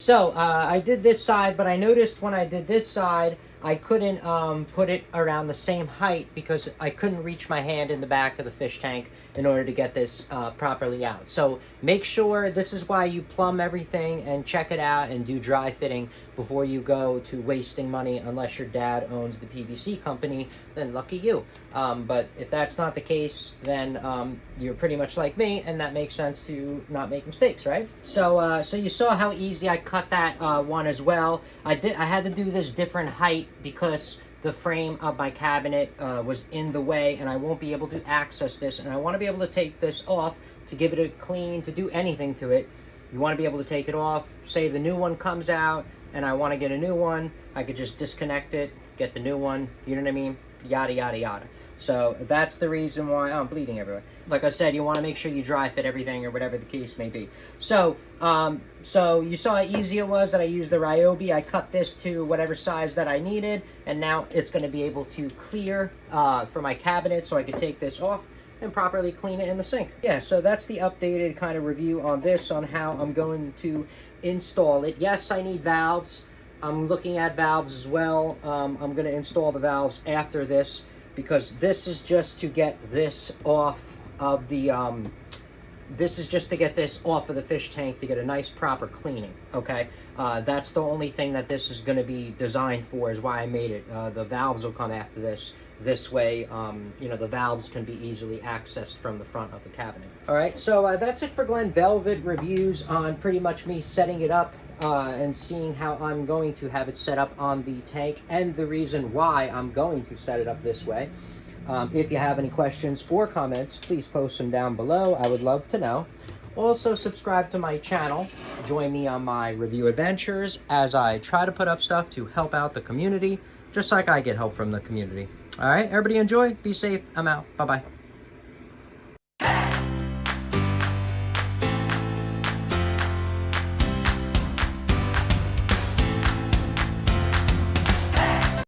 So I did this side, but I noticed when I did this side, I couldn't put it around the same height because I couldn't reach my hand in the back of the fish tank in order to get this properly out. So make sure, this is why you plumb everything and check it out and do dry fitting before you go to wasting money, unless your dad owns the PVC company, then lucky you. But if that's not the case, then you're pretty much like me, and that makes sense to not make mistakes, right? So so you saw how easy I cut that one as well. I had to do this different height because the frame of my cabinet was in the way, and I won't be able to access this, and I want to be able to take this off to give it a clean, to do anything to it. You want to be able to take it off. Say the new one comes out and I want to get a new one, I could just disconnect it, get the new one, you know what I mean? Yada yada yada. So that's the reason why I'm bleeding everywhere. Like I said, you want to make sure you dry fit everything, or whatever the case may be. So so you saw how easy it was that I used the Ryobi. I cut this to whatever size that I needed, and now it's going to be able to clear for my cabinet, so I could take this off and properly clean it in the sink. Yeah, so that's the updated kind of review on this, on how I'm going to install it. Yes, I need valves. I'm looking at valves as well. I'm going to install the valves after this, because this is just to get this off of the this is just to get this off of the fish tank, to get a nice proper cleaning. Okay, that's the only thing that this is going to be designed for, is why I made it. The valves will come after this. This way, you know, the valves can be easily accessed from the front of the cabinet. All right, so that's it for Glen Velvet reviews on pretty much me setting it up and seeing how I'm going to have it set up on the tank, and the reason why I'm going to set it up this way. If you have any questions or comments, please post them down below. I would love to know. Also, subscribe to my channel. Join me on my review adventures as I try to put up stuff to help out the community, just like I get help from the community. All right, everybody enjoy. Be safe. I'm out. Bye-bye.